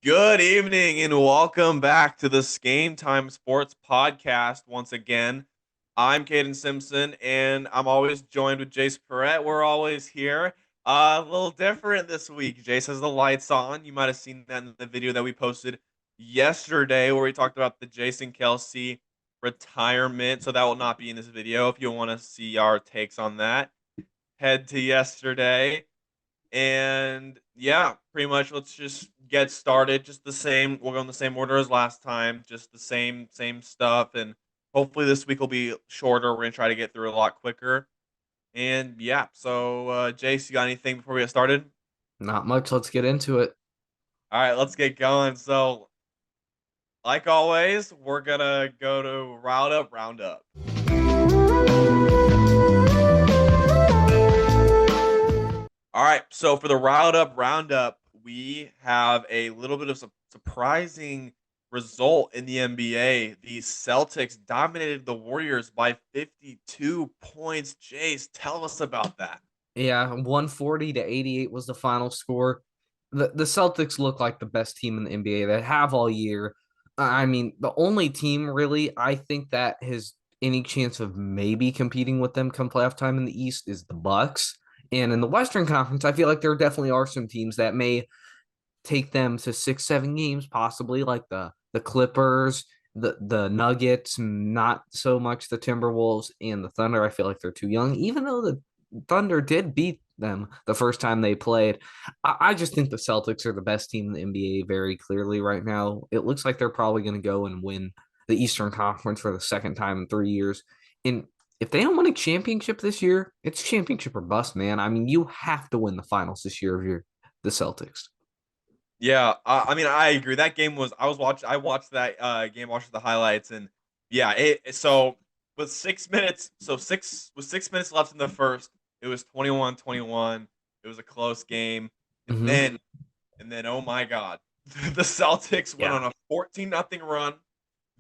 Good evening and welcome back to the Gametime Sports Podcast. Once again, I'm Caden Simpson and I'm always joined with Jace Perrette. We're always here. A little different this week. Jace has the lights on. You might have seen that in the video that we posted yesterday where we talked about the Jason Kelsey retirement. So that will not be in this video. If you want to see our takes on that, head to yesterday. And yeah, pretty much let's just get started. Just the same. We'll go in the same order as last time. Just the same stuff. And hopefully this week will be shorter. We're gonna try to get through a lot quicker. And yeah, so Jace, you got anything before we get started? Not much. Let's get into it. All right, let's get going. So, like always, we're gonna go to roundup. All right, so for the roundup, we have a little bit of surprising result in the NBA. The Celtics dominated the Warriors by 52 points. Jace, tell us about that. Yeah, 140 to 88 was the final score. The Celtics look like the best team in the NBA. They have all year. I mean, the only team really I think that has any chance of maybe competing with them come playoff time in the East is the Bucks. And in the Western Conference, I feel like there definitely are some teams that may take them to 6, 7 games, possibly like the Clippers, the Nuggets, not so much the Timberwolves and the Thunder. I feel like they're too young, even though the Thunder did beat them the first time they played. I just think the Celtics are the best team in the NBA very clearly right now. It looks like they're probably going to go and win the Eastern Conference for the second time in 3 years. And if they don't win a championship this year, it's championship or bust, man. I mean, you have to win the finals this year if you're the Celtics. Yeah, I mean, I agree. That game was I watched that game, watched the highlights, and yeah, so with 6 minutes, so 6 minutes left in the first, it was 21-21. It was a close game, and Mm-hmm. then oh my God, the Celtics went Yeah. on a 14-0 run.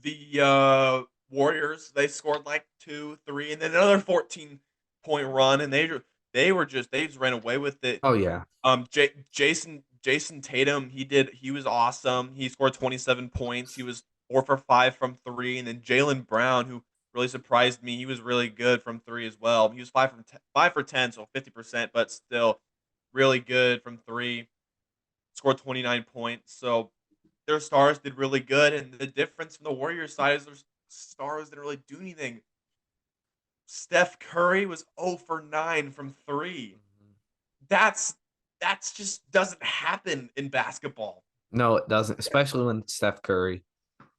The Warriors, they scored like two, three, and then another 14-point run, and they just ran away with it. Oh yeah. Jason Tatum, he was awesome. He scored 27 points. He was 4 for 5 from three, and then Jalen Brown, who really surprised me, he was really good from three as well. He was 5 for 10, so 50%, but still really good from three. Scored 29 points. So their stars did really good, and the difference from the Warriors side is their stars didn't really do anything. Steph Curry was 0 for 9 from three. That's that's just doesn't happen in basketball. No, it doesn't, especially when Steph Curry.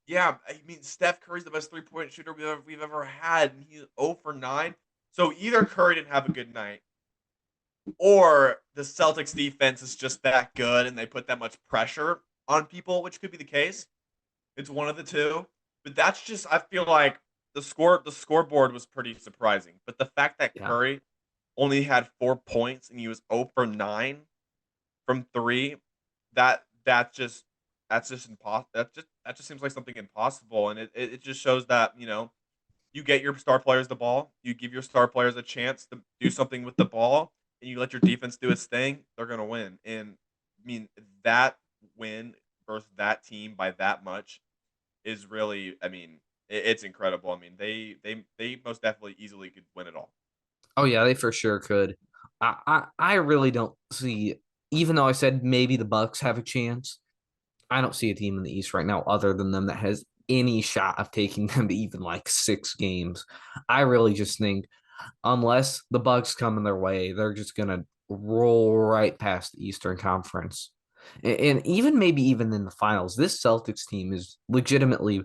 Yeah, I mean Steph Curry's the best 3-point shooter we've ever had, and he's 0 for 9. So either Curry didn't have a good night, or the Celtics defense is just that good, and they put that much pressure on people, which could be the case. It's one of the two. But that's just I feel like the scoreboard was pretty surprising. But the fact that Yeah. Curry only had 4 points and he was 0 for 9 from three, that that's just impossible. That just seems like something impossible, and it just shows that you get your star players the ball, you give your star players a chance to do something with the ball, and you let your defense do its thing. They're gonna win, and I mean that win versus that team by that much is really, I mean, it's incredible. I mean, they most definitely easily could win it all. Oh yeah, they for sure could. I really don't see, even though I said maybe the Bucks have a chance, I don't see a team in the East right now other than them that has any shot of taking them to even like 6 games. I really just think unless the Bucks come in their way, they're just gonna roll right past the Eastern Conference. And even maybe even in the finals, this Celtics team is legitimately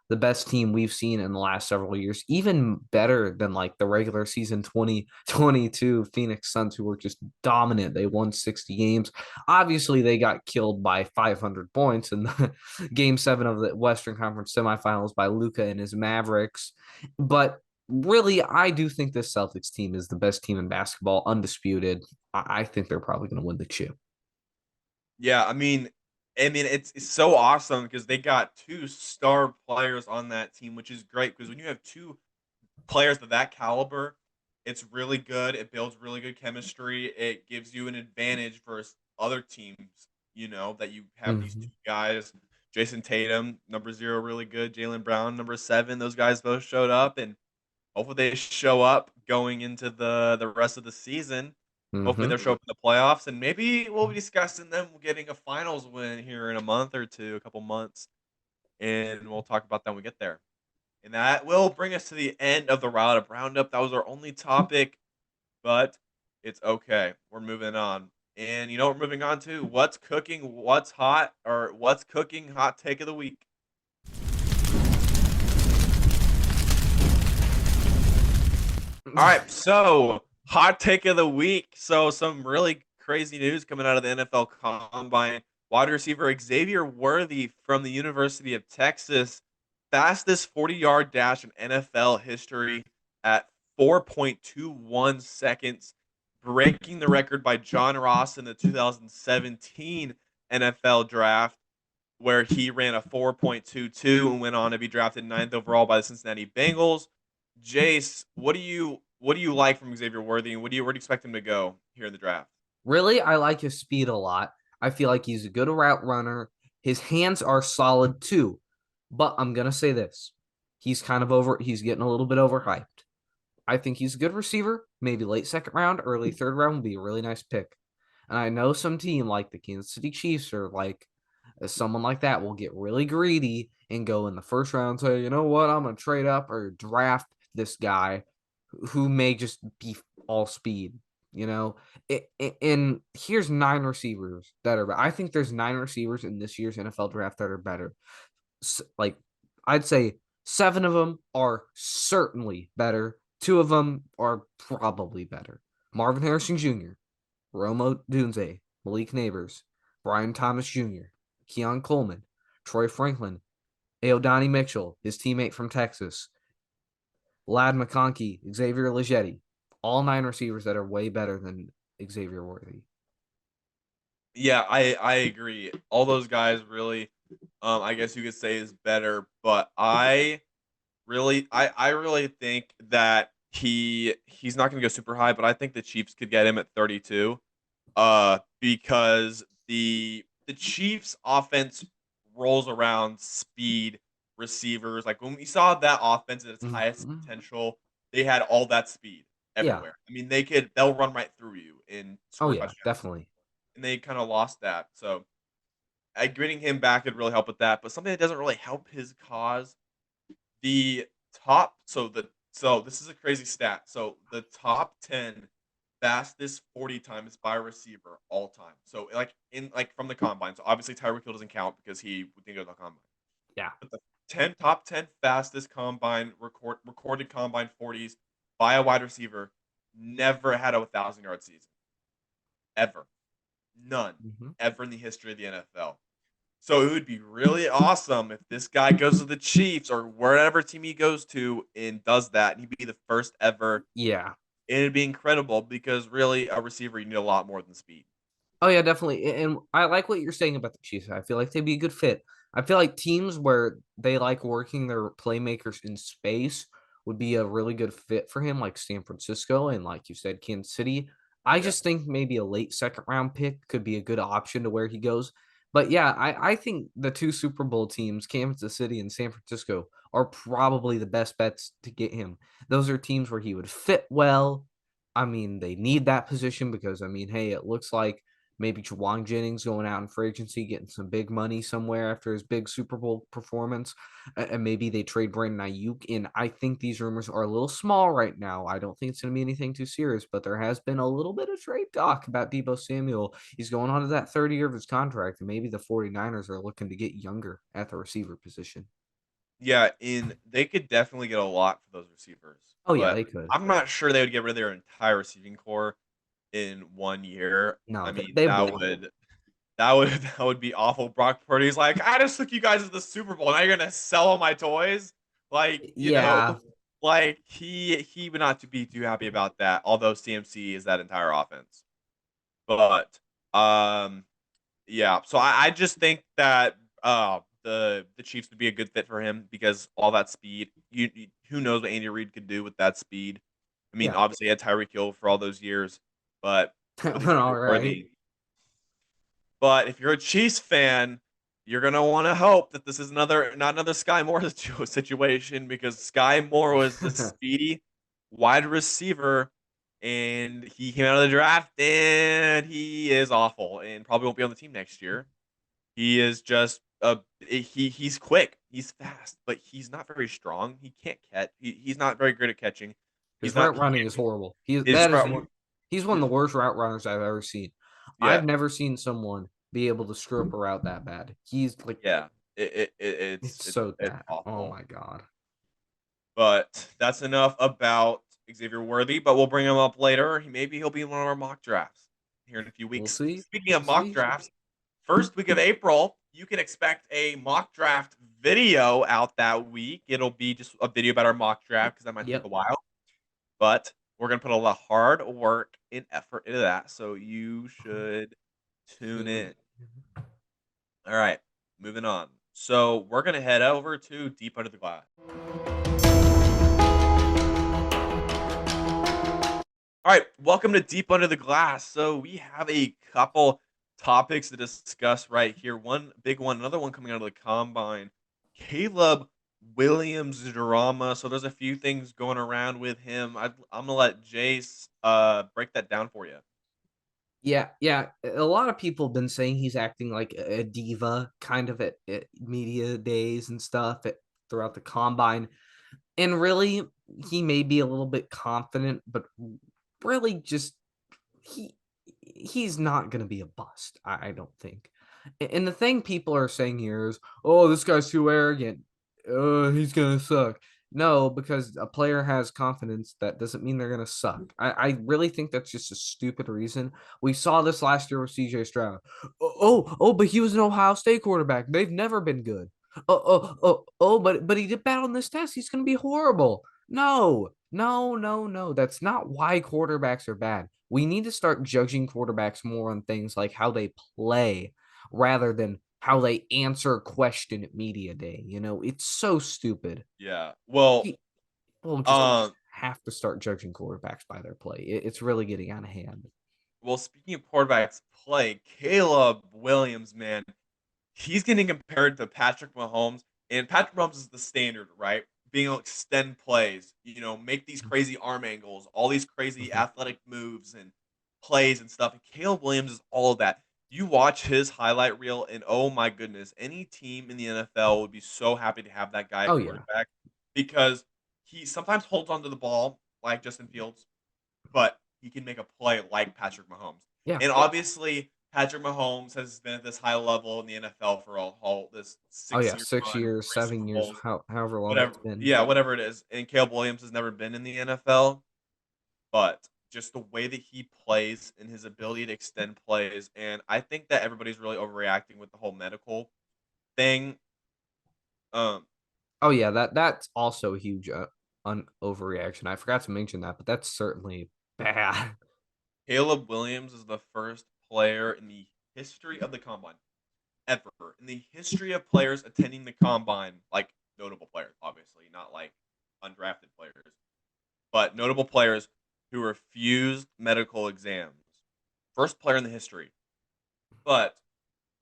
the best team we've seen in the last several years, even better than like the regular season 2022 Phoenix Suns, who were just dominant. They won 60 games. Obviously, they got killed by 500 points in the game 7 of the Western Conference semifinals by Luka and his Mavericks. But really, I do think this Celtics team is the best team in basketball, undisputed. I think they're probably going to win the chip. Yeah, I mean, it's so awesome because they got two star players on that team, which is great because when you have two players of that caliber, it's really good. It builds really good chemistry. It gives you an advantage versus other teams. that you have these Hmm. two guys, Jason Tatum, number 0, really good. Jalen Brown, number 7. Those guys both showed up, and hopefully they show up going into the rest of the season. Hopefully they'll Hmm. show up in the playoffs, and maybe we'll be discussing them getting a finals win here in a month or two, a couple months, and we'll talk about that when we get there. And that will bring us to the end of the roundup. That was our only topic, but it's okay. We're moving on. And you know what we're moving on to? What's cooking, what's hot, or what's cooking hot take of the week. All right, so hot take of the week. So some really crazy news coming out of the NFL Combine. Wide receiver Xavier Worthy from the University of Texas, fastest 40-yard dash in NFL history at 4.21 seconds, breaking the record by John Ross in the 2017 NFL draft, where he ran a 4.22 and went on to be drafted ninth overall by the Cincinnati Bengals. Jace, what do you like from Xavier Worthy, and where do you expect him to go here in the draft? Really, I like his speed a lot. I feel like he's a good route runner. His hands are solid too. But I'm gonna say this. He's getting a little bit overhyped. I think he's a good receiver. Maybe late second round, early third round would be a really nice pick. And I know some team like the Kansas City Chiefs or like someone like that will get really greedy and go in the first round and say, you know what, I'm gonna trade up or draft this guy who may just be all speed. You know, and here's 9 receivers that are. I think there's 9 receivers in this year's NFL draft that are better. Like I'd say 7 of them are certainly better. 2 of them are probably better. Marvin Harrison Jr., Romo Dunze, Malik Neighbors, Brian Thomas Jr., Keon Coleman, Troy Franklin, Aodani Mitchell, his teammate from Texas, Lad McConkey, Xavier Legetti, all 9 receivers that are way better than Xavier Worthy. Yeah, I agree. All those guys really, I guess you could say is better, but I really think that he's not going to go super high, but I think the Chiefs could get him at 32. Because the Chiefs offense rolls around speed receivers. Like when we saw that offense at its highest Mm-hmm. potential, they had all that speed Yeah. everywhere. I mean, they'll run right through you and Oh score yeah, touchdowns. definitely. And they kind of lost that. So getting him back could really help with that. But something that doesn't really help his cause, the so this is a crazy stat. So the top 10 fastest 40 times by receiver all time. So like from the combine. So obviously Tyreek Hill doesn't count because he didn't go to the combine. Yeah. But the top 10 fastest combine recorded combine 40s by a wide receiver never had a 1,000-yard season. Ever. None. Mm-hmm. Ever in the history of the NFL. So it would be really awesome if this guy goes to the Chiefs or wherever team he goes to and does that, and he'd be the first ever. Yeah. And it'd be incredible because really a receiver you need a lot more than speed. Oh yeah, definitely. And I like what you're saying about the Chiefs. I feel like they'd be a good fit. I feel like teams where they like working their playmakers in space would be a really good fit for him, like San Francisco and like you said, Kansas City. I Yeah. just think maybe a late second round pick could be a good option to where he goes. But yeah, I think the 2 Super Bowl teams, Kansas City and San Francisco, are probably the best bets to get him. Those are teams where he would fit well. I mean, they need that position because I mean, hey, it looks like maybe Juwan Jennings going out in free agency, getting some big money somewhere after his big Super Bowl performance. And maybe they trade Brandon Ayuk. And I think these rumors are a little small right now. I don't think it's going to be anything too serious, but there has been a little bit of trade talk about Debo Samuel. He's going on to that third year of his contract, and maybe the 49ers are looking to get younger at the receiver position. Yeah, and they could definitely get a lot for those receivers, Oh, yeah, but they could. I'm not sure they would get rid of their entire receiving core in 1 year. I No, mean, they that won't. would that would that would be awful. Brock Purdy's like, I just took you guys to the Super Bowl. Now you're gonna sell all my toys, like Yeah. like he would not to be too happy about that. Although CMC is that entire offense, but um, yeah. So I just think that the Chiefs would be a good fit for him because all that speed. Who knows what Andy Reid could do with that speed? I mean, Yeah. obviously he had Tyreek Hill for all those years, but with All Xavier right. Worthy, But if you're a Chiefs fan, you're gonna want to hope that this is not another Sky Moore situation, because Sky Moore was a speedy wide receiver, and he came out of the draft and he is awful and probably won't be on the team next year. He is just he's quick, he's fast, but he's not very strong. He can't catch. He's not very good at catching. His He's not. route running is horrible. His route- He's one of the worst route runners I've ever seen. yeah, I've never seen someone be able to screw up a route that bad. He's like, yeah. it's It's so it's bad. Oh awful. my god. But that's enough about Xavier Worthy. But we'll bring him up later. Maybe he'll be in one of our mock drafts here in a few We'll weeks. see. Speaking of We'll mock see. drafts, first week of April, you can expect a mock draft video out that week. It'll be just a video about our mock draft because that might take a Yep. while. But we're gonna put a lot of hard work and effort into that. So you should tune Tune in. All right, moving on. So we're gonna head over to Deep Under the Glass. All right, welcome to Deep Under the Glass. So we have a couple topics to discuss right here. One big one, another one coming out of the combine. Caleb Williams drama. So there's a few things going around with him. I'm gonna let Jace break that down for you. Yeah, yeah. A lot of people have been saying he's acting like a diva kind of at media days and stuff throughout the combine. And really, he may be a little bit confident, but really just he he's not going to be a bust. I don't think. And the thing people are saying here is, oh, this guy's too arrogant. He's going to suck. No, because a player has confidence, that doesn't mean they're going to suck. I really think that's just a stupid reason. We saw this last year with CJ Stroud. But he was an Ohio State quarterback. They've never been good. But he did bad on this test. He's going to be horrible. No, no, no, no. That's not why quarterbacks are bad. We need to start judging quarterbacks more on things like how they play rather than how they answer a question at media day. It's so stupid. Yeah. Well, He, well, just um, have to start judging quarterbacks by their play. It's really getting out of hand. well, speaking of quarterbacks play, Caleb Williams, man, he's getting compared to Patrick Mahomes, and Patrick Mahomes is the standard, right? Being able to extend plays, make these crazy arm angles, all these crazy Mhm. athletic moves and plays and stuff. And Caleb Williams is all of that. You watch his highlight reel, and oh my goodness, any team in the NFL would be so happy to have that guy Oh at yeah, quarterback, because he sometimes holds onto the ball like Justin Fields, but he can make a play like Patrick Mahomes. yeah. And obviously, Patrick Mahomes has been at this high level in the NFL for all this Oh yeah, 6 year 6 years, run, three Super 7 years, Bowls, however long whatever. it's been. Yeah, whatever it is. And Caleb Williams has never been in the NFL, but just the way that he plays and his ability to extend plays, and I think that everybody's really overreacting with the whole medical thing. Um, Oh yeah, that's also a huge overreaction. I forgot to mention that, but that's certainly bad. Caleb Williams is the first player in the history of the combine ever, in the history of players attending the combine, like notable players, obviously, not like undrafted players, but notable players who refused medical exams. First player in the history. But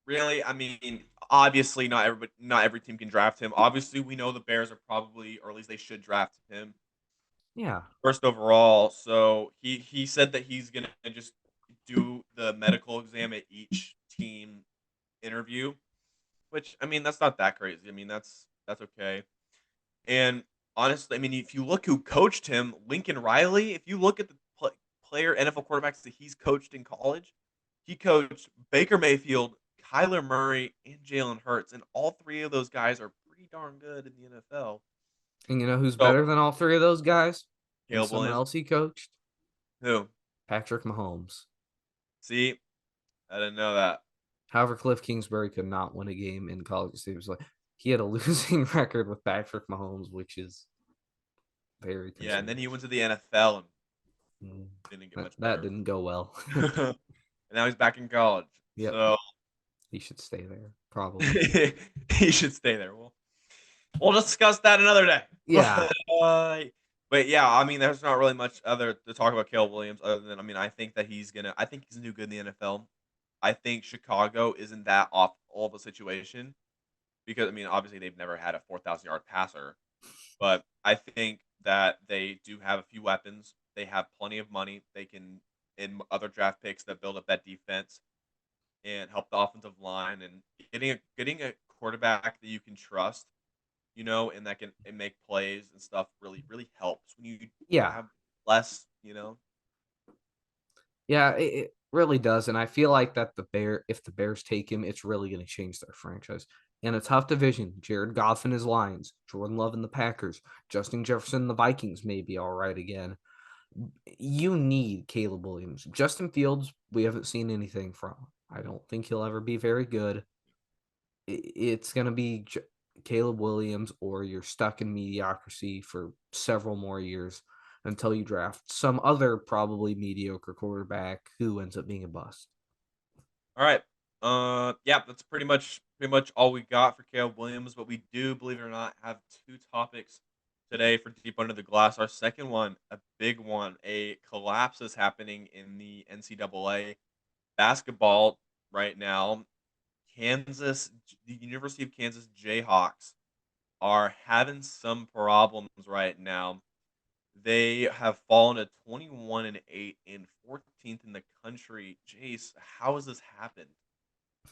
really, I mean, obviously, not every team can draft him. Obviously, we know the Bears are probably, or at least they should draft him Yeah. first overall. So he said that he's gonna just do the medical exam at each team interview, which, I mean, that's not that crazy. I mean, that's okay. And honestly, I mean, if you look who coached him, Lincoln Riley. If you look at the player NFL quarterbacks that he's coached in college, he coached Baker Mayfield, Kyler Murray, and Jalen Hurts, and all three of those guys are pretty darn good in the NFL. And you know who's So better than all three of those guys? And Caleb someone Williams, else he coached? who? Patrick Mahomes. See, I didn't know that. However, Cliff Kingsbury could not win a game in college. He was like he had a losing record with Patrick Mahomes, which is very Yeah, and concerning. then he went to the NFL and Mm. didn't get much That better. didn't go well. And now he's back in college. Yep. So He should stay there, probably. he should stay there. We'll discuss that another day. Yeah. Uh, but yeah, I mean, there's not really much other to talk about Caleb Williams other than, I mean, I think he's gonna do good in the NFL. I think Chicago isn't that off all of a situation because I mean, obviously they've never had a 4,000-yard passer, but I think that they do have a few weapons. They have plenty of money. They can in other draft picks that build up that defense and help the offensive line and getting a quarterback that you can trust, and that can and make plays and stuff really helps when you Yeah. have less. Yeah, it really does, and I feel like that if the Bears take him, it's really going to change their franchise. In a tough division, Jared Goff and his Lions, Jordan Love and the Packers, Justin Jefferson and the Vikings may be all right again. You need Caleb Williams. Justin Fields, we haven't seen anything from. I don't think he'll ever be very good. It's going to be Caleb Williams, or you're stuck in mediocrity for several more years until you draft some other probably mediocre quarterback who ends up being a bust. All right. Yeah, that's pretty much all we got for Caleb Williams. But we do, believe it or not, have two topics today for Deep Under the Glass. Our second one, a big one, a collapse is happening in the NCAA basketball right now. The University of Kansas Jayhawks are having some problems right now. They have fallen to 21-8 and 14th in the country. Jace, how has this happened?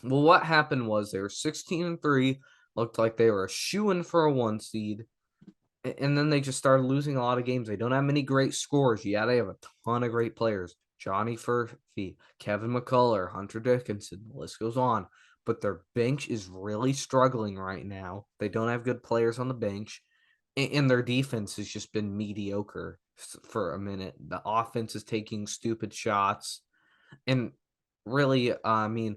Well, what happened was they were 16-3, looked like they were a shoe in for a one seed, and then they just started losing a lot of games. They don't have many great scorers. Yeah, they have a ton of great players. Johnny Furphy, Kevin McCullough, Hunter Dickinson, the list goes on. But their bench is really struggling right now. They don't have good players on the bench, and their defense has just been mediocre for a minute. The offense is taking stupid shots, and really, I mean,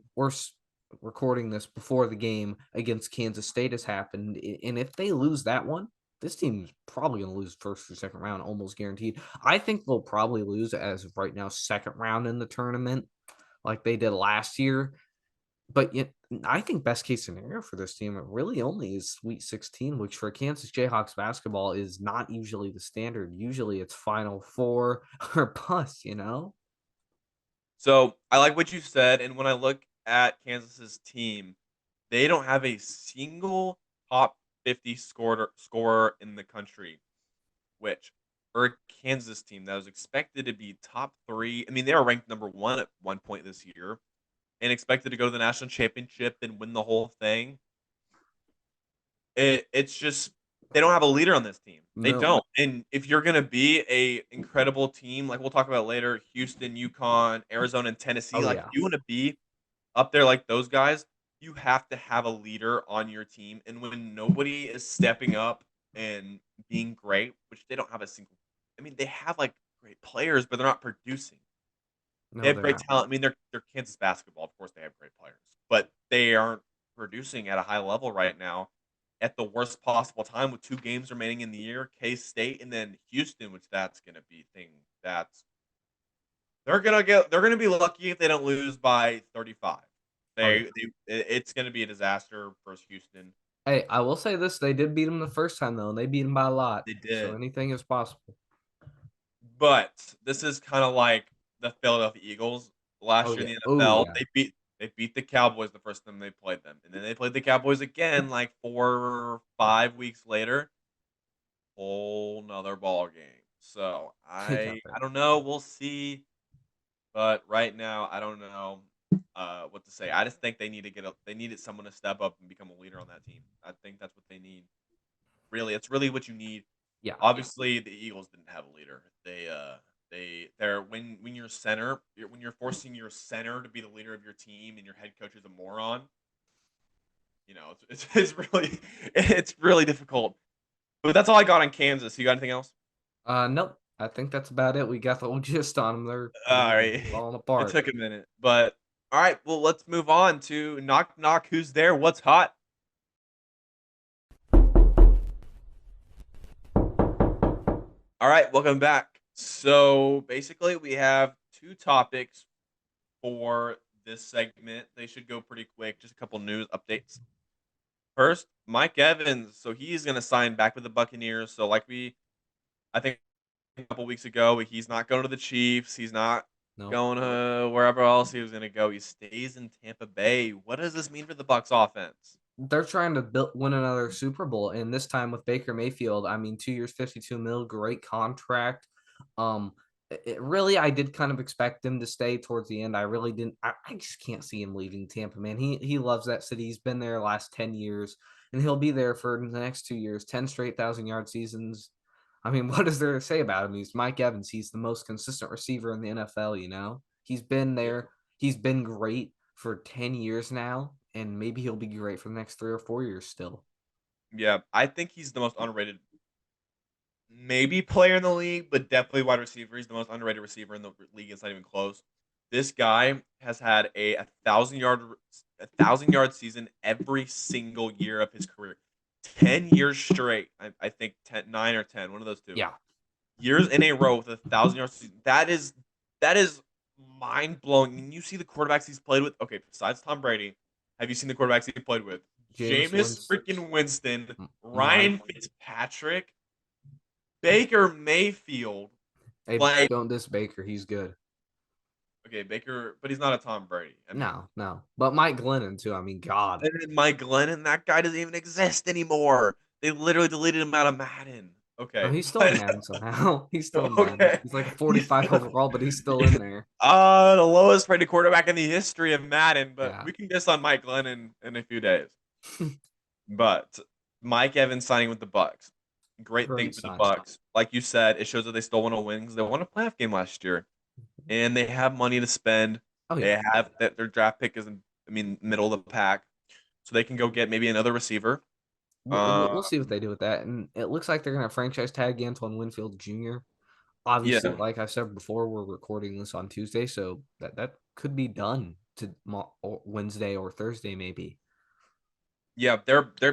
recording this before the game against Kansas State has happened, and if they lose that one, this team's probably going to lose first or second round, almost guaranteed. I think they'll probably lose as of right now, second round in the tournament, like they did last year. But yet, I think best case scenario for this team, it really only is Sweet 16, which for Kansas Jayhawks basketball is not usually the standard. Usually it's Final Four or bust. So I like what you said, and when I look at Kansas's team, they don't have a single top 50 scorer in the country, which for a Kansas team that was expected to be top three. I mean, they were ranked number one at one point this year and expected to go to the national championship and win the whole thing. It's just they don't have a leader on this team. They No. don't. And if you're gonna be a incredible team, like we'll talk about later, Houston, UConn, Arizona, and Tennessee, Oh, like if yeah. you want to be up there like those guys, you have to have a leader on your team. And when nobody is stepping up and being great, which they don't have a single I mean, they have like great players, but they're not producing. They No, have they're great not. talent. I mean, they're Kansas basketball. Of course, they have great players, but they aren't producing at a high level right now. At the worst possible time, with 2 games remaining in the year, K State and then Houston, which that's going to be thing that's they're gonna be lucky if they don't lose by 35. Oh, yeah. It's going to be a disaster for Houston. Hey, I will say this: they did beat them the first time though, and they beat them by a lot. They So did, anything is possible. but this is kind of like the Philadelphia Eagles Oh last year in yeah. the Oh NFL. yeah. They beat the Cowboys the first time they played them, and then they played the Cowboys again like 4 or 5 weeks later. Whole nother ball game. So Yeah. I don't know. We'll see. But right now, I don't know what to say. I just think they needed someone to step up and become a leader on that team. I think that's what they need. Really, it's really what you need. Yeah. Obviously, the Eagles didn't have a leader. They're when you're forcing your center to be the leader of your team and your head coach is a moron. It's really it's really difficult. But that's all I got on Kansas. You got anything else? Nope. I think that's about it. We got the whole gist on them. They're All really right. falling It apart. took a minute, but all right. Well, let's move on to knock knock. Who's there? What's hot? All right, welcome back. So basically, we have two topics for this segment. They should go pretty quick. Just a couple news updates. First, Mike Evans. So he's going to sign back with the Buccaneers. So I think a couple weeks ago, he's not going to the Chiefs. He's not. No. going to wherever else he was going to go. He stays in Tampa Bay. What does this mean for the Bucks offense? They're trying to win another Super Bowl, and this time with Baker Mayfield. I mean, 2 years, 52 mil, great contract. Um, really, I did kind of expect him to stay towards the end. I really didn't. I just can't see him leaving Tampa, man. He loves that city. He's been there the last 10 years, and he'll be there for the next 2 years. 10 straight 1,000 yard seasons. I mean, what is there to say about him? He's Mike Evans. He's the most consistent receiver in the NFL. He's been Yeah. there. He's been great for 10 years now, and maybe he'll be great for the next 3 or 4 years still. Yeah, I think he's the most underrated, maybe player in the league, but definitely wide receiver. He's the most underrated receiver in the league. It's not even close. This guy has had a 1,000 yard season every single year of his career, 10 years straight. I think 10, 9 or 10, one of those two Yeah, years in a row with 1,000 yards. That is mind blowing. And you see the quarterbacks he's played with. Okay, besides Tom Brady, have you seen the quarterbacks he played with? James Jameis Winston, freaking Winston, Mike. Ryan Fitzpatrick, Baker Mayfield. Hey, Like, don't diss Baker. He's good. okay, Baker, but he's not a Tom Brady. I mean, No, no. But Mike Glennon, too. I mean, God. and then Mike Glennon, that guy doesn't even exist anymore. They literally deleted him out of Madden. No, Okay, he's still in but Madden somehow. He's still in Madden. okay, He's like a he's 45 overall, but he's still in there. the lowest rated quarterback in the history of Madden. But Yeah. we can guess on Mike Glennon in a few days. But Mike Evans signing with the Bucks, great thing Great for the sign. Bucks. Like you said, it shows that they still want to win because they won a playoff game last year, and they have money to spend. Oh, yeah. They have that their draft pick is, I mean, middle of the pack, so they can go get maybe another receiver. We'll see what they do with that. And it looks like they're going to franchise tag Antoine Winfield Jr. Obviously, Yeah, like I said before, we're recording this on Tuesday, so that could be done to or Wednesday or Thursday, maybe. yeah,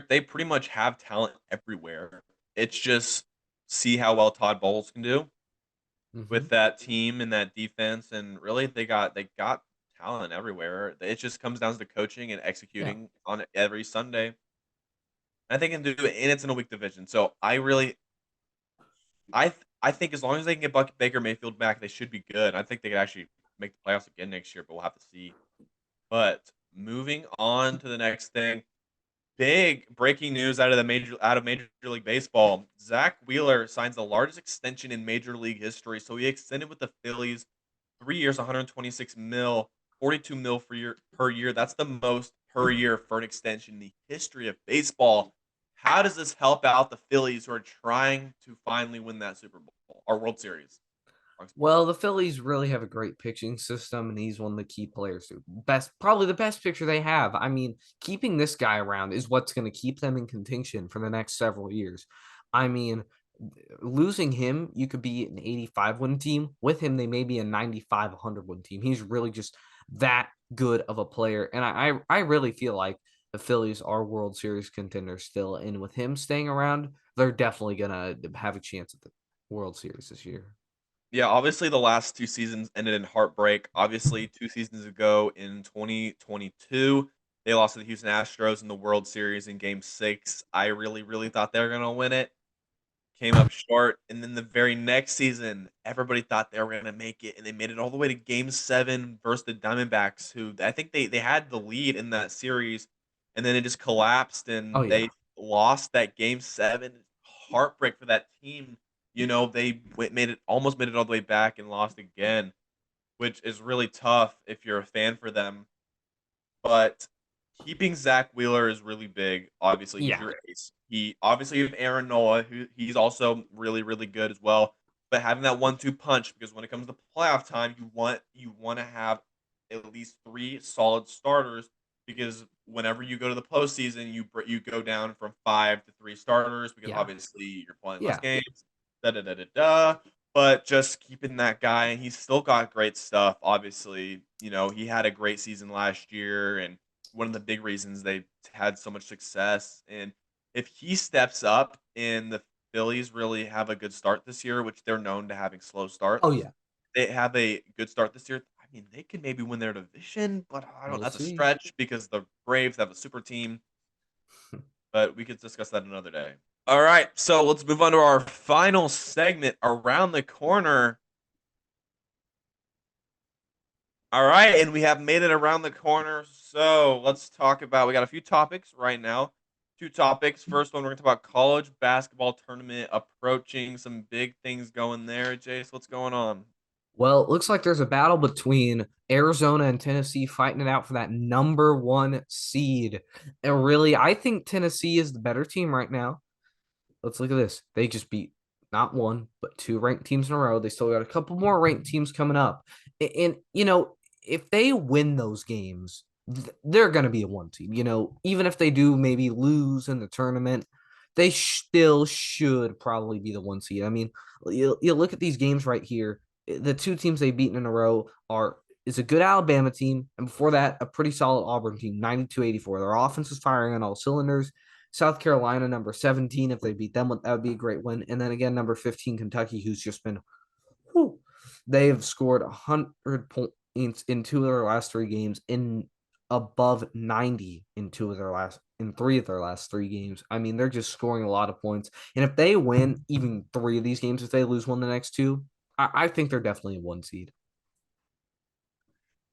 they pretty much have talent everywhere. It's just see how well Todd Bowles can do Hmm. with that team and that defense, and really they got talent everywhere. It just comes down to coaching and Yeah. executing on it every Sunday. I think can do it, and it's in a weak division. So I think as long as they can get Baker Mayfield back, they should be good. I think they could actually make the playoffs again next year, but we'll have to see. But moving on to the next thing, big breaking news out of Major League Baseball. Zach Wheeler signs the largest extension in Major League history. So he extended with the Phillies 3 years, 126 mil, 42 mil per year. That's the most per year for an extension in the history of baseball. How does this help out the Phillies who are trying to finally win that Super Bowl or World Series? Wrong sport. Well, the Phillies really have a great pitching system, and he's one of the key players. Probably the best pitcher they have. I mean, keeping this guy around is what's going to keep them in contention for the next several years. I mean, losing him, you could be an 85 win team. With him, they may be a 95, 100 win team. He's really just that good of a player. And I really feel like the Phillies are World Series contenders still. And with him staying around, they're definitely going to have a chance at the World Series this year. Yeah, obviously the last two seasons ended in heartbreak. Obviously, 2 seasons ago in 2022, they lost to the Houston Astros in the World Series in Game 6. I really, really thought they were going to win it. Came up short, and then the very next season, everybody thought they were going to make it, and they made it all the way to Game 7 versus the Diamondbacks, who I think they had the lead in that series, and then it just collapsed, Oh, and yeah. they lost that Game 7. Heartbreak for that team. They almost made it all the way back and lost again, which is really tough if you're a fan for them. But keeping Zach Wheeler is really big. Obviously, he's Yeah. your ace. He obviously you have Aaron Nola, who he's also really, really good as well. But having that 1-2 punch, because when it comes to playoff time, you want to have at least three solid starters. Because whenever you go to the postseason, you go down from 5 to 3 starters because Yeah. obviously you're playing less Yeah. games. Da da da da da. But just keeping that guy, and he's still got great stuff. Obviously, he had a great season last year, and one of the big reasons they had so much success. And if he steps up and the Phillies really have a good start this year, which they're known to having slow Oh, starts, yeah. they have a good start this year. I mean, they could maybe win their division, but I don't. We'll That's a see. stretch because the Braves have a super team. But we could discuss that another day. All right, so let's move on to our final segment around the corner. All right, and we have made it around the corner. So let's talk about. We got a few topics right now. Two topics. First one, we're going to talk about college basketball tournament approaching. Some big things going there. Jace, what's going on? Well, it looks like there's a battle between Arizona and Tennessee fighting it out for that number one seed. And really, I think Tennessee is the better team right now. Let's look at this. They just beat not one, but two ranked teams in a row. They still got a couple more ranked teams coming up. And if they win those games, they're going to be a one team. Even if they do maybe lose in the tournament, they still should probably be the one seed. I mean, you look at these games right here. The two teams they've beaten in a row is a good Alabama team, and before that, a pretty solid Auburn team, 92-84. Their offense is firing on all cylinders. South Carolina, number 17, if they beat them, that would be a great win. And then again, number 15, Kentucky, who's just been, whew, they have scored 100 points in two of their last three games, in above 90 in three of their last three games. I mean, they're just scoring a lot of points. And if they win even three of these games, if they lose one of the next two, I think they're definitely a one seed.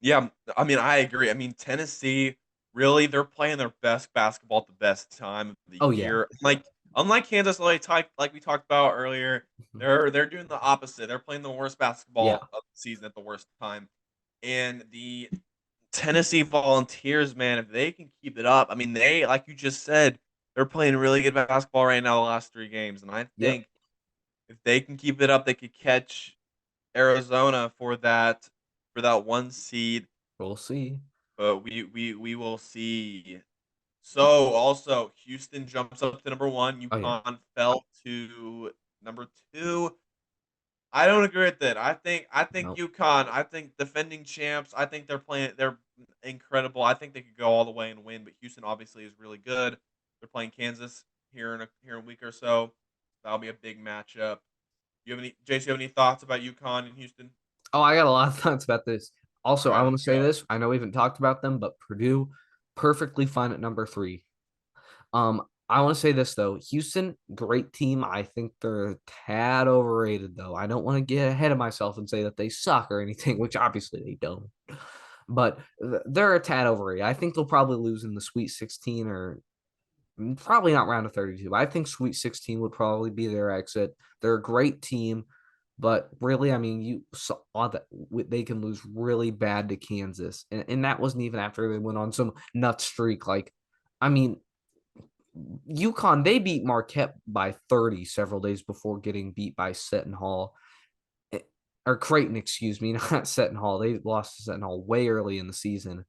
Yeah, I mean, I agree. I mean, Tennessee really they're playing their best basketball at the best time of the Oh, yeah. year. Unlike Kansas, like we talked about earlier, they're doing the opposite. They're playing the worst Yeah. basketball of the season at the worst time. And the Tennessee Volunteers, man, if they can keep it up, I mean, they like you just said, they're playing really good basketball right now the last three games, and I Yep. think if they can keep it up, they could catch Arizona for that one seed. We'll see. But we will see. So also, Houston jumps up to number one. Oh, yeah. UConn fell to number two. I don't agree with it. I think Nope. UConn. I think defending champs. I think they're incredible. I think they could go all the way and win. But Houston obviously is really good. They're playing Kansas here in a week or so. That'll be a big matchup. You have any Jace? You have any thoughts about UConn and Houston? Oh, I got a lot of thoughts about this. All Also, I right, want let's to say go. this. I know we haven't talked about them, but Purdue perfectly fine at number three. I want to say this though. Houston, great team. I think they're a tad overrated though. I don't want to get ahead of myself and say that they suck or anything, which obviously they don't. But they're a tad overrated. I think they'll probably lose in the Sweet 16 or probably not round of 32. I think Sweet 16 would probably be their exit. They're a great team, but really, I mean, you saw that they can lose really bad to Kansas, and that wasn't even after they went on some nut streak. Like, I mean, UConn, they beat Marquette by 30 several days before getting beat by Seton Hall. Eh, or Creighton, excuse me, not Seton Hall. They lost to Seton Hall way early in the season.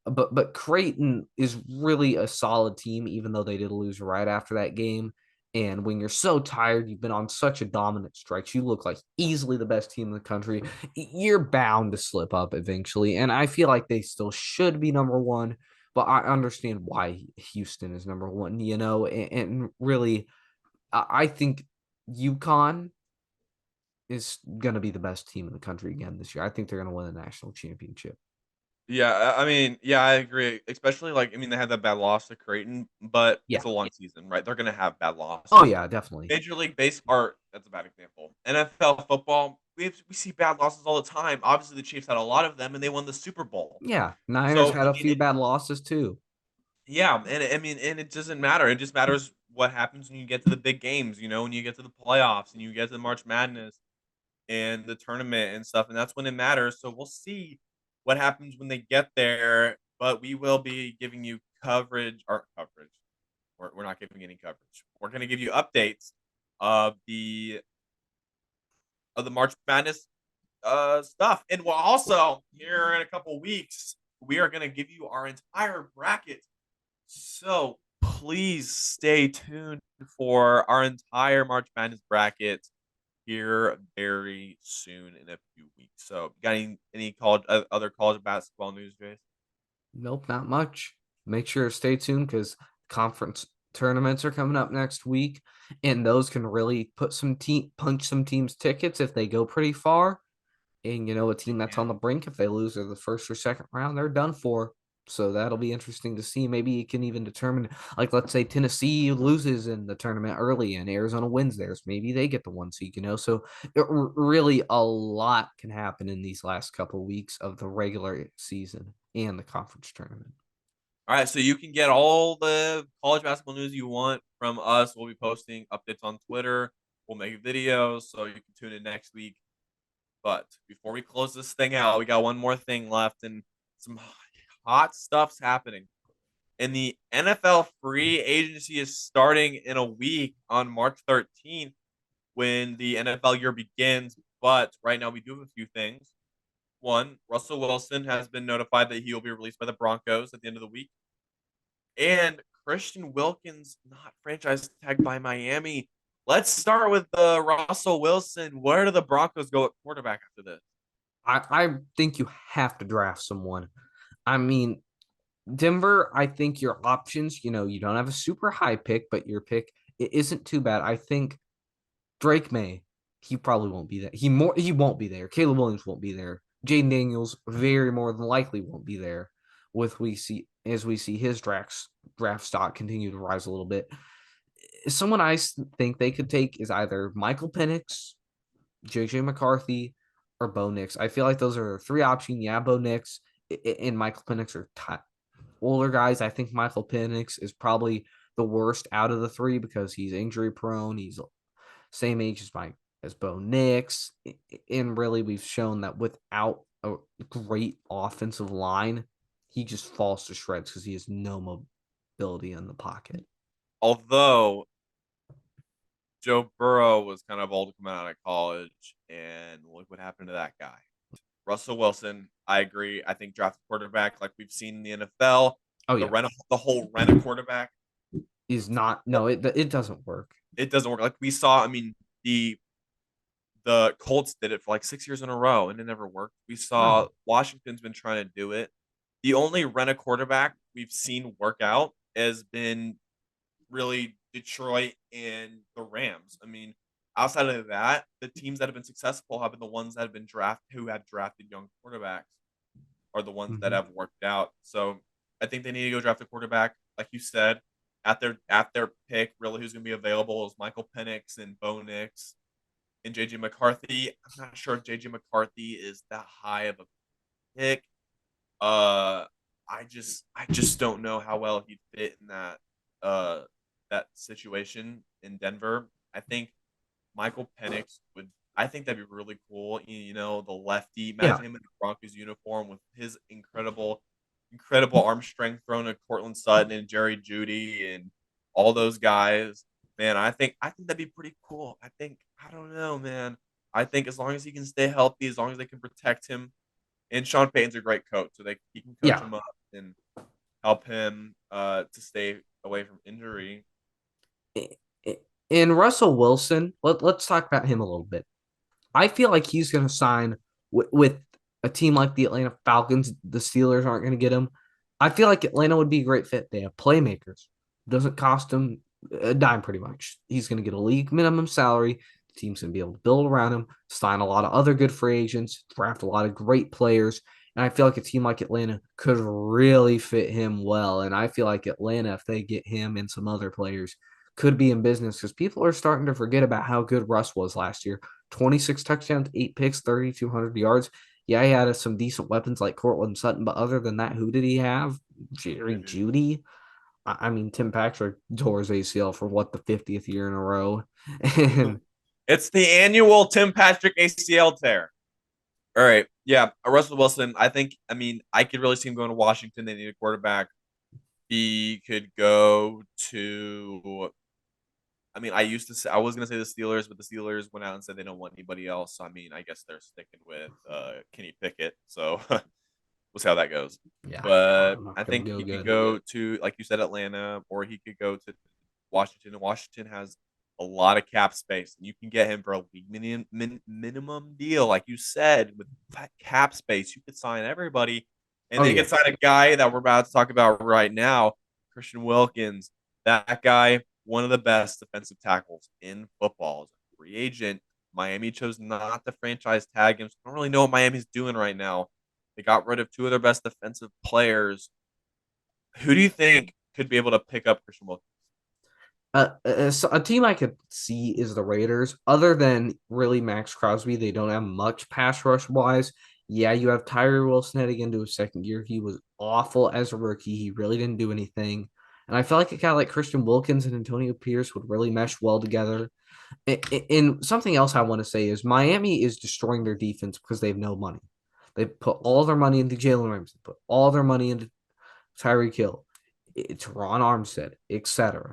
But Creighton is really a solid team, even though they did lose right after that game. And when you're so tired, you've been on such a dominant stretch, you look like easily the best team in the country. You're bound to slip up eventually. And I feel like they still should be number one, but I understand why Houston is number one, and really, I think UConn is going to be the best team in the country again this year. I think they're going to win the national championship. Yeah, I mean, yeah, I agree. Especially I mean, they had that bad loss to Creighton, but Yeah. it's a long season, right? They're gonna have bad Oh, losses. yeah, definitely. Major League Base art, that's a bad example. NFL football, we see bad losses all the time. Obviously, the Chiefs had a lot of them, and they won the Super Bowl. Yeah, Niners So had I a mean, few bad losses too. yeah, and I mean, and it doesn't matter. It just matters what happens when you get to the big games. When you get to the playoffs and you get to the March Madness and the tournament and stuff, and that's when it matters. So we'll see what happens when they get there, but we will be giving you coverage. We're not giving any coverage. We're going to give you updates of the March Madness stuff, and we'll also here in a couple weeks we are going to give you our entire bracket. So please stay tuned for our entire March Madness bracket here very soon in a few weeks. So, got any college other college basketball news, Jace? Nope, not much. Make sure to stay tuned because conference tournaments are coming up next week, and those can really punch some teams tickets if they go pretty far. And a team that's on the And brink, if they lose or the first or second round, they're done for. So that'll be interesting to see. Maybe you can even determine, like, let's say Tennessee loses in the tournament early and Arizona wins theirs. Maybe they get the 1 seed, you know? So really a lot can happen in these last couple of weeks of the regular season and the conference tournament. All right, so you can get all the college basketball news you want from us. We'll be posting updates on Twitter. We'll make videos, so you can tune in next week. But before we close this thing out, we got one more thing left, and some hot stuff's happening. And the NFL free agency is starting in a week on March 13th when the NFL year begins. But right now, we do have a few things. One, Russell Wilson has been notified that he will be released by the Broncos at the end of the week. And Christian Wilkins not franchise tagged by Miami. Let's start with Russell Wilson. Where do the Broncos go at quarterback after this? I think you have to draft someone. I mean, Denver, I think your options, you don't have a super high pick, but your pick it isn't too bad. I think Drake May, he probably won't be there. He won't be there. Caleb Williams won't be there. Jaden Daniels very more than likely won't be there. We see his draft stock continue to rise a little bit. Someone I think they could take is either Michael Penix, JJ McCarthy, or Bo Nix. I feel like those are three options. Yeah, Bo Nix and Michael Penix are older guys. I think Michael Penix is probably the worst out of the three because he's injury prone. He's same age as Bo Nix, and really we've shown that without a great offensive line, he just falls to shreds because he has no mobility in the pocket. Although Joe Burrow was kind of old coming out of college, and look what happened to that guy. Russell Wilson, I agree. I think draft quarterback like we've seen in the NFL, Oh the yeah, rent the whole rent a quarterback. he's not. No, it doesn't work. It doesn't work. Like we saw, I mean, the Colts did it for like 6 years in a row and it never worked. We saw No. Washington's been trying to do it. The only rent a quarterback we've seen work out has been really Detroit and the Rams. I mean, outside of that, the teams that have been successful have been the ones that have been drafted young quarterbacks are the ones that Mm-hmm. have worked out. So I think they need to go draft a quarterback, like you said, at their pick. Really, who's going to be available is Michael Penix and Bo Nix and JJ McCarthy. I'm not sure if JJ McCarthy is that high of a pick. Uh, I just don't know how well he'd fit in that situation in Denver. I think Michael Penix would. I think that'd be really cool. The lefty. Yeah, Imagine him in the Broncos uniform with his incredible arm strength thrown at Cortland Sutton and Jerry Judy and all those guys. Man, I think that'd be pretty cool. I don't know, man. I think as long as he can stay healthy, as long as they can protect him, and Sean Payton's a great coach, so he can coach yeah. him up and help him to stay away from injury. And Russell Wilson, let's talk about him a little bit. I feel like he's going to sign with a team like the Atlanta Falcons. The Steelers aren't going to get him. I feel like Atlanta would be a great fit. They have playmakers. Doesn't cost him a dime pretty much. He's going to get a league minimum salary. The team's going to be able to build around him, sign a lot of other good free agents, draft a lot of great players. And I feel like a team like Atlanta could really fit him well. And I feel like Atlanta, if they get him and some other players, could be in business because people are starting to forget about how good Russ was last year. 26 touchdowns, 8 picks, 3,200 yards. Yeah, he had some decent weapons like Cortland Sutton, but other than that, who did he have? Jerry Judy. I mean, Tim Patrick tore his ACL for what, the 50th year in a row. And It's the annual Tim Patrick ACL tear. All right, yeah, Russell Wilson. I could really see him going to Washington. They need a quarterback. He could go to. I was gonna say the Steelers, but the Steelers went out and said they don't want anybody else. So, I guess they're sticking with Kenny Pickett. So we'll see how that goes. yeah, But not I going think to go he could good. go to, like you said, Atlanta, or he could go to Washington. And Washington has a lot of cap space, and you can get him for a league minimum deal, like you said, with that cap space. You could sign everybody, and Oh, then you yeah. could sign a guy that we're about to talk about right now, Christian Wilkins. That guy, one of the best defensive tackles in football, is a free agent. Miami chose not to franchise tag him. So I don't really know what Miami's doing right now. They got rid of two of their best defensive players. Who do you think could be able to pick up Christian Wilkins? A team I could see is the Raiders. Other than really Max Crosby, they don't have much pass rush wise. Yeah, you have Tyree Wilson heading into his second year. He was awful as a rookie. He really didn't do anything. And I feel like a guy like Christian Wilkins and Antonio Pierce would really mesh well together. And something else I want to say is Miami is destroying their defense because they have no money. They put all their money into Jalen Ramsey, put all their money into Tyreek Hill, it's Ron Armstead, etc.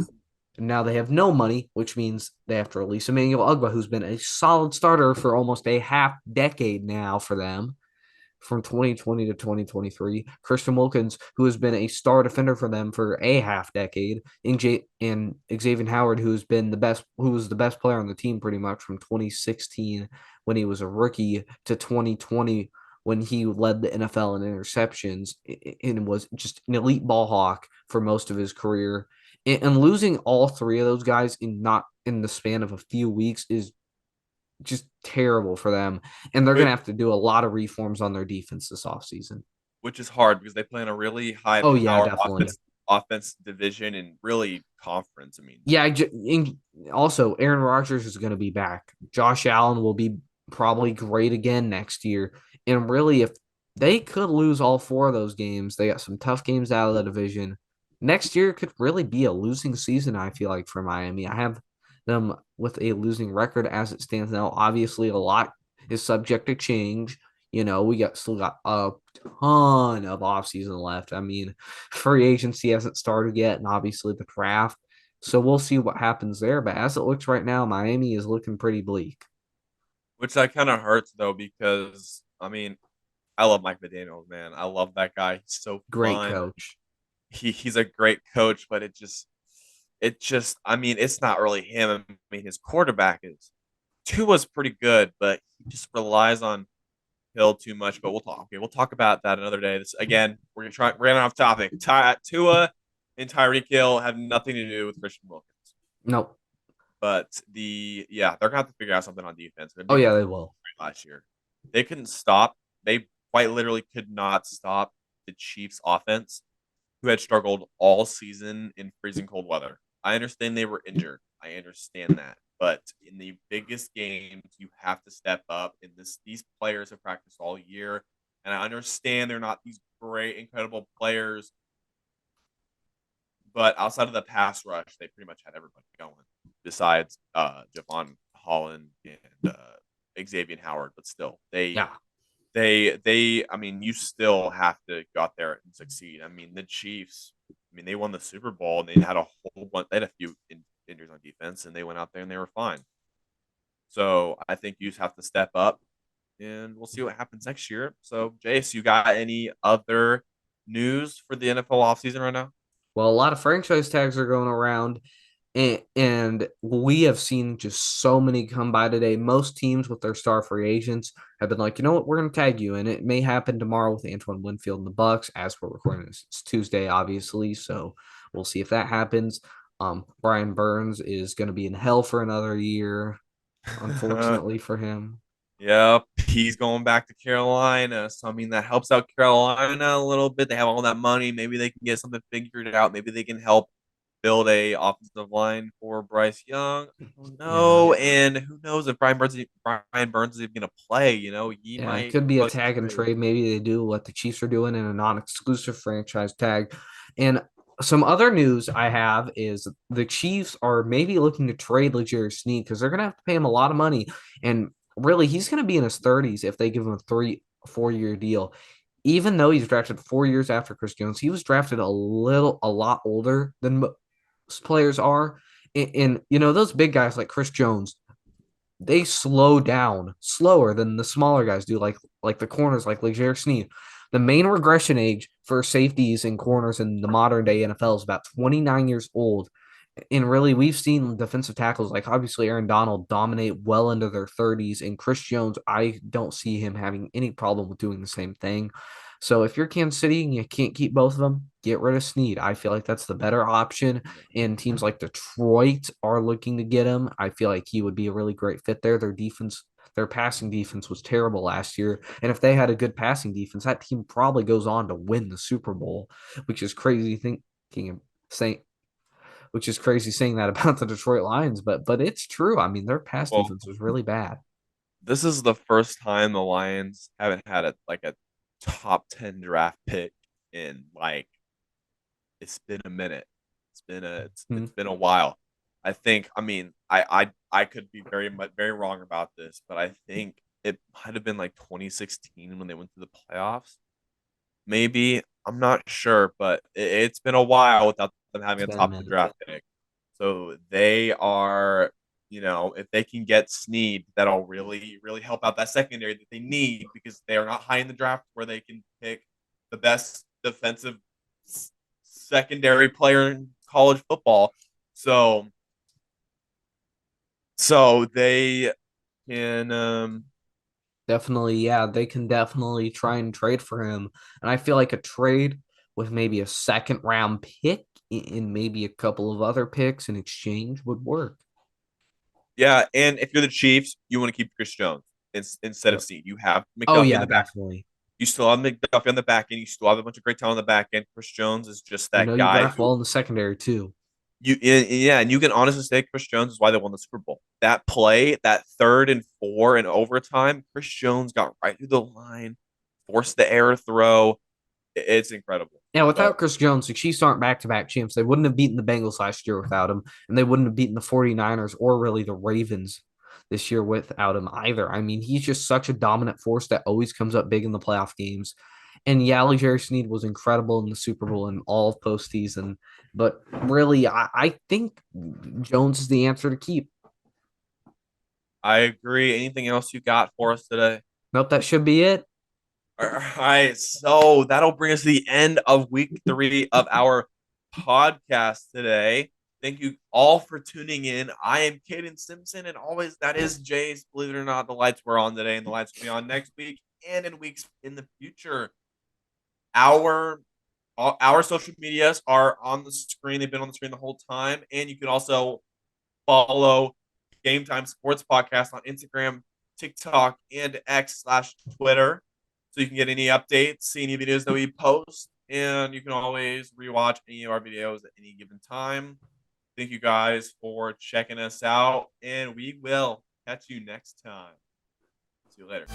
And now they have no money, which means they have to release Emmanuel Ugba, who's been a solid starter for almost a half decade now for them from 2020 to 2023. Christian Wilkins, who has been a star defender for them for a half decade, and Xavier Howard, who was the best player on the team pretty much from 2016 when he was a rookie to 2020 when he led the NFL in interceptions and was just an elite ball hawk for most of his career. And losing all three of those guys in not in the span of a few weeks is just terrible for them. And they're going to Which have to do a lot of reforms on their defense this offseason. which is hard because they play in a really high Oh, yeah, power definitely. offense division and really conference. I mean, Yeah, also Aaron Rodgers is going to be back. Josh Allen will be probably great again next year. And really, if they could lose all four of those games, they got some tough games out of the division. Next year could really be a losing season, I feel like, for Miami. I have them with a losing record as it stands now. Obviously, a lot is subject to change. We still got a ton of offseason left. I mean, free agency hasn't started yet, and obviously the draft. So we'll see what happens there. But as it looks right now, Miami is looking pretty bleak. which that kind of hurts though because I mean, I love Mike McDaniel, man. I love that guy. He's so Great fun. coach. He's a great coach, but it just I mean, it's not really him. I mean, his quarterback is Tua's pretty good, but he just relies on Hill too much. But we'll talk about that another day. This again, we're getting off topic. Tua and Tyreek Hill have nothing to do with Christian Wilkins. Nope. But they're gonna have to figure out something on defense. Their Oh yeah, defense they was will. great last year. They couldn't stop. They quite literally could not stop the Chiefs' offense, who had struggled all season in freezing cold weather. I understand they were injured. I understand that. But in the biggest games, you have to step up. And these players have practiced all year. And I understand they're not these great, incredible players. But outside of the pass rush, they pretty much had everybody going besides Javon Holland and Xavier Howard. But still, Yeah. I mean, you still have to go out there and succeed. I mean, the Chiefs, I mean, they won the Super Bowl and they had a whole bunch, they had a few injuries on defense and they went out there and they were fine. So I think you just have to step up and we'll see what happens next year. So, Jace, you got any other news for the NFL offseason right now? Well, a lot of franchise tags are going around, and we have seen just so many come by today. Most teams with their star free agents have been like, you know what, we're going to tag you, and it may happen tomorrow with Antoine Winfield and the Bucks. As we're recording this, it's Tuesday, obviously, so we'll see if that happens. Brian Burns is going to be in hell for another year, unfortunately for him. Yep, he's going back to Carolina. So I mean that helps out Carolina a little bit. They have all that money. Maybe they can get something figured out. Maybe they can help build a offensive line for Bryce Young. I don't Yeah. know. And who knows if Brian Burns is even gonna play, he Yeah, it might could be a cause some tag and trade. trade. Maybe they do what the Chiefs are doing in a non-exclusive franchise tag. And some other news I have is the Chiefs are maybe looking to trade Legere Sneed because they're gonna have to pay him a lot of money. And really, he's gonna be in his 30s if they give him a 4 year deal. Even though he's drafted 4 years after Chris Jones, he was drafted a lot older than most players are. And those big guys like Chris Jones, they slow down slower than the smaller guys do, like the corners, like Legere Sneed. The main regression age for safeties and corners in the modern day NFL is about 29 years old. And really, we've seen defensive tackles like obviously Aaron Donald dominate well into their 30s, and Chris Jones, I don't see him having any problem with doing the same thing. So if you're Kansas City and you can't keep both of them, get rid of Snead. I feel like that's the better option. And teams like Detroit are looking to get him. I feel like he would be a really great fit there. Their defense, Their passing defense was terrible last year. And if they had a good passing defense, that team probably goes on to win the Super Bowl, which is crazy thinking of saying which is crazy saying that about the Detroit Lions, but it's true. I mean, their pass Well, defense was really bad. this is the first time the Lions haven't had a top 10 draft pick in like it's been a minute. Hmm. It's been a while. I could be very wrong about this, but I think it might have been like 2016 when they went to the playoffs. Maybe I'm not sure, but it's been a while without them having It's a been a top 10 minute. draft pick. So they are, if they can get Snead, that'll really help out that secondary that they need because they are not high in the draft where they can pick the best defensive secondary player in college football. So they can Definitely, yeah, they can definitely try and trade for him. And I feel like a trade with maybe a second round pick and maybe a couple of other picks in exchange would work. yeah, and if you're the Chiefs, you want to keep Chris Jones instead of Yep. Snead. You have Oh McDuffie in yeah, the back. definitely. You still have McDuffie on the back end. You still have a bunch of great talent on the back end. Chris Jones is just You that know, you guy draft who well in the secondary too. yeah, and you can honestly say Chris Jones is why they won the Super Bowl. That play, that 3rd and 4 in overtime, Chris Jones got right through the line, forced the error throw. It's incredible. Yeah, So without Chris Jones, the Chiefs aren't back to back champs. They wouldn't have beaten the Bengals last year without him, and they wouldn't have beaten the 49ers or really the Ravens this year without him either. I mean, he's just such a dominant force that always comes up big in the playoff games. And yeah, Jerry Sneed was incredible in the Super Bowl and all of postseason. But really, I think Jones is the answer to keep. I agree. Anything else you got for us today? Nope, that should be it. All right, so that'll bring us to the end of week 3 of our podcast today. Thank you all for tuning in. I am Caden Simpson, and always that is Jay's. Believe it or not, the lights were on today, and the lights will be on next week and in weeks in the future. Our our social medias are on the screen. They've been on the screen the whole time, and you can also follow Game Time Sports Podcast on Instagram, TikTok, and X/Twitter. So you can get any updates, see any videos that we post, and you can always rewatch any of our videos at any given time. Thank you guys for checking us out, and we will catch you next time. See you later.